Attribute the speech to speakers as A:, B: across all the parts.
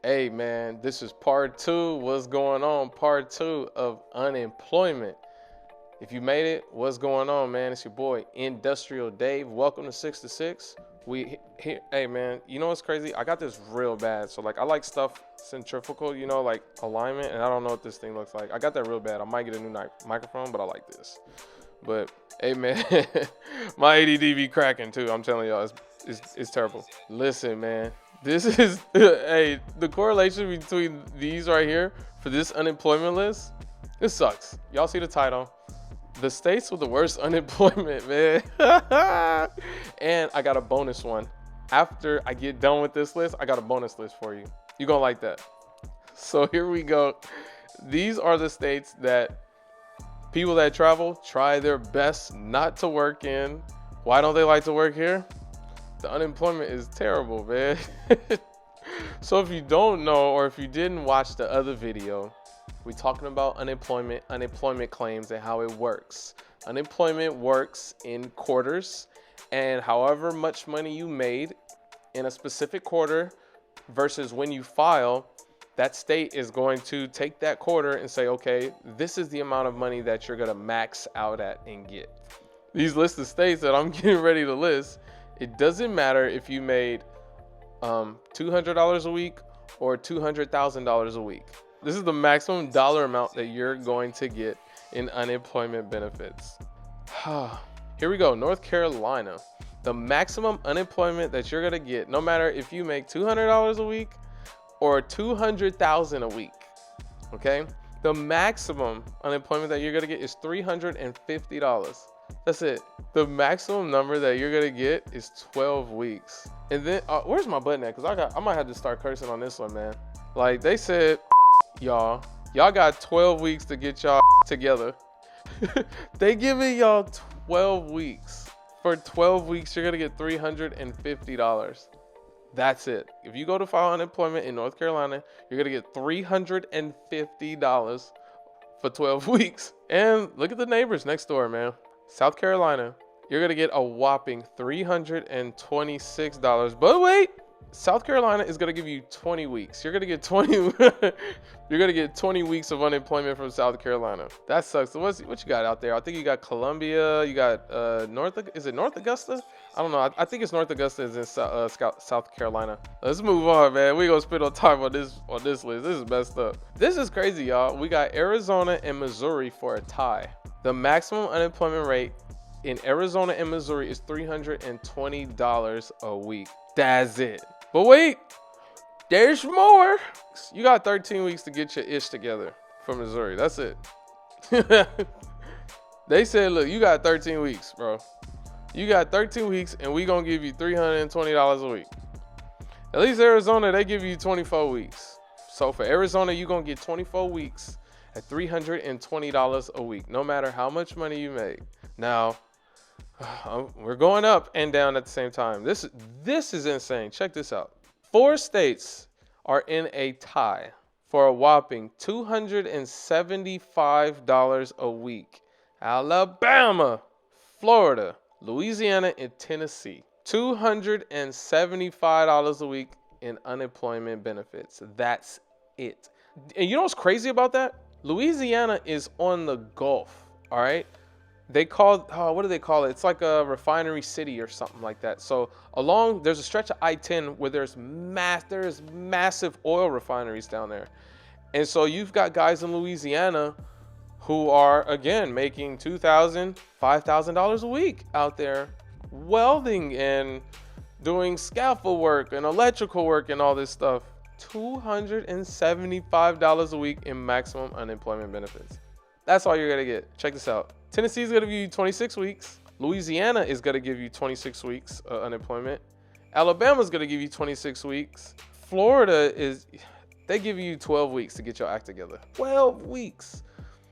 A: Hey man, this is part two. What's going on? Part two of unemployment. If you made it, what's going on, man? It's your boy Industrial Dave. Welcome to 6 to 6. We here. Hey man, you know what's crazy? I got this real bad. So like I like stuff centrifugal, like alignment, and I don't know what this thing looks like. I got that real bad. I might get a new microphone, but I like this. But hey man, my ADD be cracking too. I'm telling y'all, it's terrible. Listen, man, this is hey, the correlation between these right here for this unemployment list. It sucks. Y'all see the title? The states with the worst unemployment, man. And I got a bonus one. After I get done with this list, I got a bonus list for you. You're gonna like that. So here we go. These are the states that people that travel try their best not to work in. Why don't they like to work here? The unemployment is terrible, man. So if you don't know, or if you didn't watch the other video, we're talking about unemployment claims and how it works. Unemployment works in quarters, and however much money you made in a specific quarter versus when you file, that state is going to take that quarter and say, okay, this is the amount of money that you're gonna max out at and get. These list of states that I'm getting ready to list, it doesn't matter if you made $200 a week or $200,000 a week. This is the maximum dollar amount that you're going to get in unemployment benefits. Here we go, North Carolina. The maximum unemployment that you're gonna get, no matter if you make $200 a week or $200,000 a week, okay? The maximum unemployment that you're gonna get is $350. That's it. The maximum number that you're gonna get is 12 weeks. And then, where's my button at? Cause I might have to start cursing on this one, man. Like they said, y'all got 12 weeks to get y'all together. They giving y'all 12 weeks. For 12 weeks, you're gonna get $350. That's it. If you go to file unemployment in North Carolina, you're gonna get $350 for 12 weeks. And look at the neighbors next door, man. South Carolina, you're gonna get a whopping $326. But wait, South Carolina is gonna give you 20 weeks. You're gonna get 20. You're gonna get 20 weeks of unemployment from South Carolina. That sucks. So what you got out there? I think you got Columbia. You got is it North Augusta? I don't know. I think it's North Augusta is in South Carolina. Let's move on, man. We gonna spend on time on this list. This is messed up. This is crazy, y'all. We got Arizona and Missouri for a tie. The maximum unemployment rate in Arizona and Missouri is $320 a week. That's it. But wait, there's more. You got 13 weeks to get your ish together for Missouri. That's it. They said, look, you got 13 weeks, bro. You got 13 weeks, and we gonna give you $320 a week. At least Arizona, they give you 24 weeks. So for Arizona, you gonna get 24 weeks at $320 a week, no matter how much money you make. Now, we're going up and down at the same time. This is insane. Check this out. 4 states are in a tie for a whopping $275 a week. Alabama, Florida, Louisiana, and Tennessee. $275 a week in unemployment benefits. That's it. And you know what's crazy about that? Louisiana is on the Gulf, all right? They call, what do they call it? It's like a refinery city or something like that. So there's a stretch of I-10 where there's massive oil refineries down there. And so you've got guys in Louisiana who are, again, making $2,000, $5,000 a week out there welding and doing scaffold work and electrical work and all this stuff. $275 a week in maximum unemployment benefits. That's all you're gonna get. Check this out. Tennessee is gonna give you 26 weeks. Louisiana is gonna give you 26 weeks unemployment. Alabama is gonna give you 26 weeks. Florida they give you 12 weeks to get your act together. 12 weeks.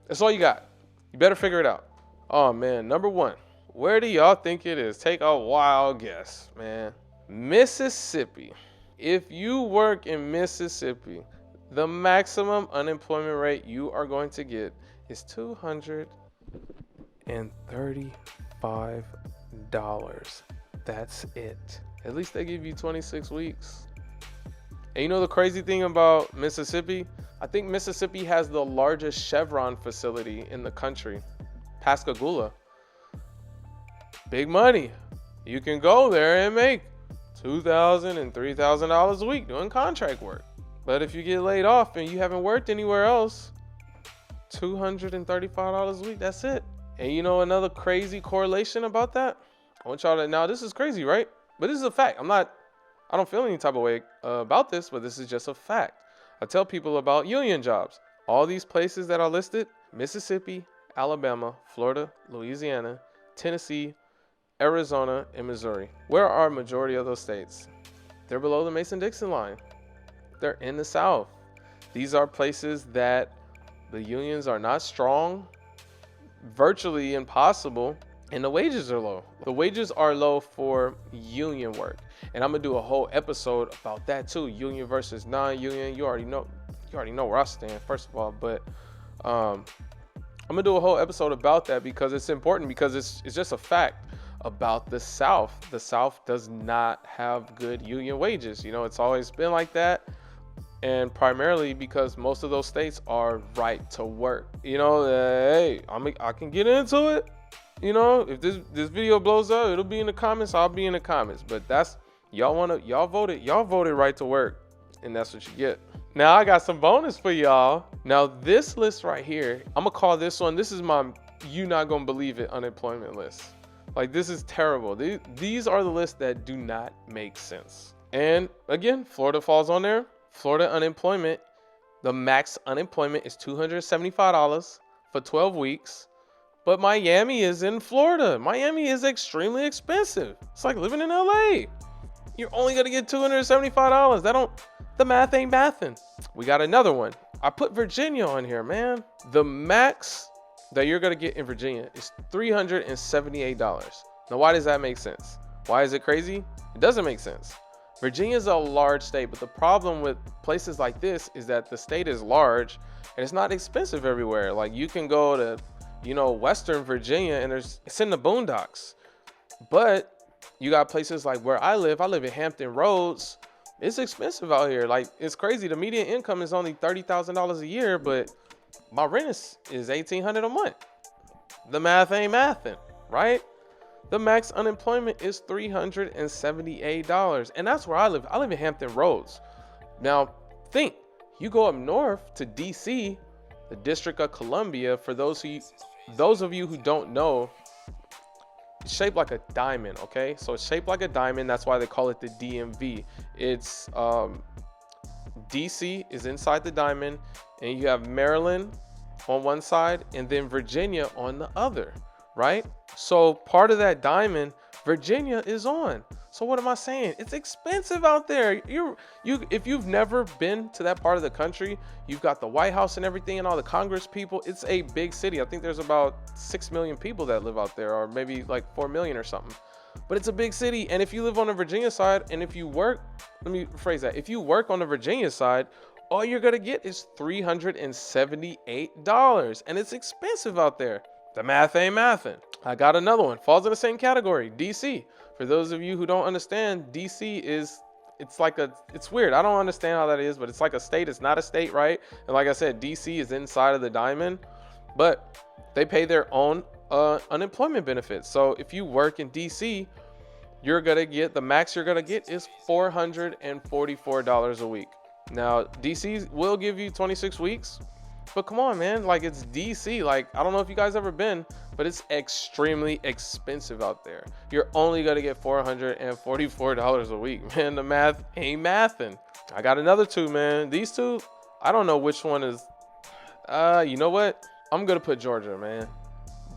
A: That's all you got. You better figure it out. Oh man, number 1. Where do y'all think it is? Take a wild guess, man. Mississippi. If you work in Mississippi, the maximum unemployment rate you are going to get is $235. That's it. At least they give you 26 weeks. And you know the crazy thing about Mississippi? I think Mississippi has the largest Chevron facility in the country, Pascagoula. Big money. You can go there and make $2,000 and $3,000 a week doing contract work. But if you get laid off and you haven't worked anywhere else, $235 a week, that's it. And you know another crazy correlation about that? I want y'all to, now this is crazy, right? But this is a fact. I don't feel any type of way about this, but this is just a fact. I tell people about union jobs. All these places that are listed, Mississippi, Alabama, Florida, Louisiana, Tennessee, Arizona, and Missouri. Where are majority of those states? They're below the Mason-Dixon line. They're in the South. These are places that the unions are not strong, virtually impossible, and the wages are low. The wages are low for union work. And I'm gonna do a whole episode about that too. Union versus non-union. You already know where I stand, first of all. But I'm gonna do a whole episode about that because it's important, because it's just a fact about the South. The South does not have good union wages. You know, it's always been like that. And primarily because most of those states are right to work. You know, hey, I can get into it. You know, if this video blows up, it'll be in the comments. I'll be in the comments. But that's, y'all voted right to work, and that's what you get. Now I got some bonus for y'all. Now this list right here, I'm gonna call this one, this is my you not gonna believe it unemployment list. Like, this is terrible. These are the lists that do not make sense. And again, Florida falls on there. Florida unemployment, the max unemployment is $275 for 12 weeks. But Miami is in Florida. Miami is extremely expensive. It's like living in LA. You're only gonna get $275. The math ain't mathin'. We got another one. I put Virginia on here, man. The max that you're gonna get in Virginia is $378. Now, why does that make sense? Why is it crazy? It doesn't make sense. Virginia is a large state, but the problem with places like this is that the state is large and it's not expensive everywhere. Like, you can go to, you know, Western Virginia and it's in the boondocks. But you got places like where I live in Hampton Roads. It's expensive out here. Like, it's crazy. The median income is only $30,000 a year, but my rent is $1,800 a month. The math ain't mathin', right? The max unemployment is $378. And that's where I live. I live in Hampton Roads. Now, think, you go up north to DC, the District of Columbia, for those of you who don't know, it's shaped like a diamond, okay? So it's shaped like a diamond. That's why they call it the DMV. It's DC is inside the diamond, and you have Maryland on one side and then Virginia on the other, right? So part of that diamond, Virginia is on. So what am I saying? It's expensive out there. If you've never been to that part of the country, you've got the White House and everything and all the Congress people. It's a big city. I think there's about 6 million people that live out there, or maybe like 4 million or something. But it's a big city. And if you live on the Virginia side, and if you work, let me rephrase that. If you work on the Virginia side, all you're gonna get is $378. And it's expensive out there. The math ain't mathin'. I got another one. Falls in the same category, DC. For those of you who don't understand, DC it's weird. I don't understand how that is, but it's like a state. It's not a state, right? And like I said, DC is inside of the diamond, but they pay their own unemployment benefits. So if you work in DC, the max you're gonna get is $444 a week. Now, DC will give you 26 weeks, but come on, man. Like, it's DC. Like, I don't know if you guys ever been, but it's extremely expensive out there. You're only gonna get $444 a week, man. The math ain't mathin'. I got another two, man. These two, I don't know which one is. You know what? I'm gonna put Georgia, man.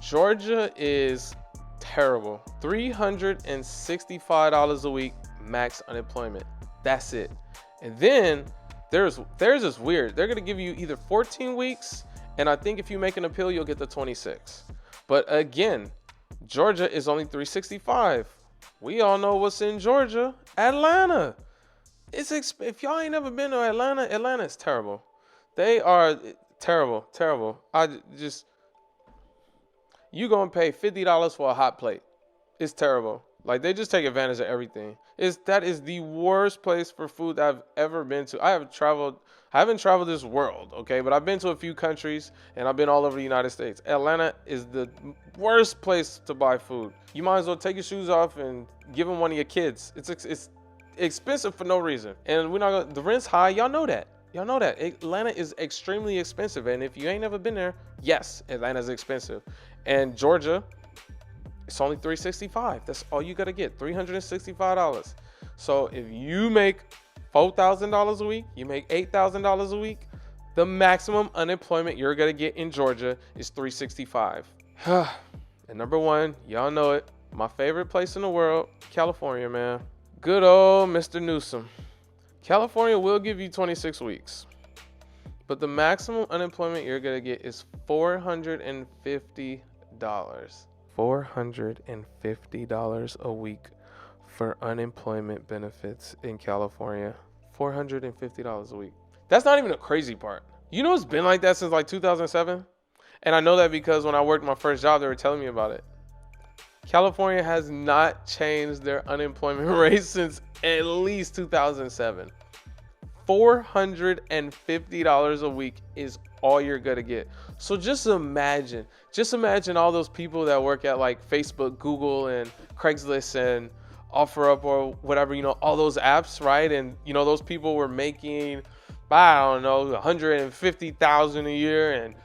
A: Georgia is terrible. $365 a week max unemployment. That's it. And then theirs is weird. They're gonna give you either 14 weeks, and I think if you make an appeal, you'll get the 26. But again, Georgia is only $365. We all know what's in Georgia. Atlanta. If y'all ain't never been to Atlanta, Atlanta is terrible. They are terrible. You gonna pay $50 for a hot plate. It's terrible. Like, they just take advantage of everything. That is the worst place for food that I've ever been to. I haven't traveled this world, okay, but I've been to a few countries and I've been all over the United States. Atlanta is the worst place to buy food. You might as well take your shoes off and give them one of your kids. It's expensive for no reason, and the rent's high. Y'all know that. Y'all know that Atlanta is extremely expensive, and if you ain't never been there, yes, Atlanta's expensive. And Georgia, it's only $365. That's all you gotta get, $365. So if you make $4,000 a week, you make $8,000 a week, the maximum unemployment you're gonna get in Georgia is $365. And number one, y'all know it, my favorite place in the world, California, man. Good old Mr. Newsom. California will give you 26 weeks, but the maximum unemployment you're gonna get is $450. $450 a week for unemployment benefits in California. $450 a week. That's not even the crazy part. You know, it's been like that since like 2007. And I know that because when I worked my first job, they were telling me about it. California has not changed their unemployment rate since at least 2007. $450 a week is all you're gonna get. So just imagine all those people that work at like Facebook, Google, and Craigslist and OfferUp or whatever, you know, all those apps, right? And you know, those people were making, I don't know, $150,000 a year and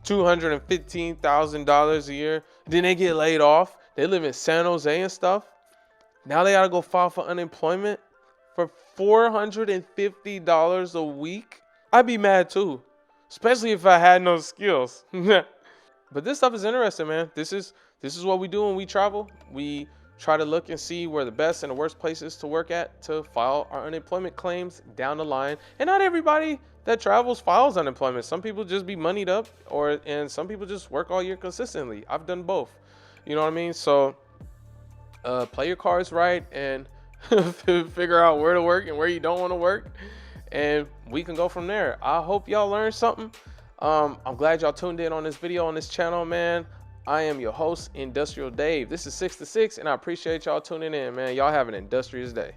A: $215,000 a year. Then they get laid off. They live in San Jose and stuff. Now they gotta go file for unemployment for $450 a week. I'd be mad too, especially if I had no skills. But this stuff is interesting, man. This is what we do when we travel. We try to look and see where the best and the worst places to work at to file our unemployment claims down the line. And not everybody that travels files unemployment. Some people just be moneyed up, and some people just work all year consistently. I've done both. You know what I mean? So play your cards right and figure out where to work and where you don't want to work, and we can go from there. I hope y'all learned something. I'm glad y'all tuned in on this video on this channel, man. I am your host, Industrial Dave. This is 6 to 6, and I appreciate y'all tuning in, man. Y'all have an industrious day.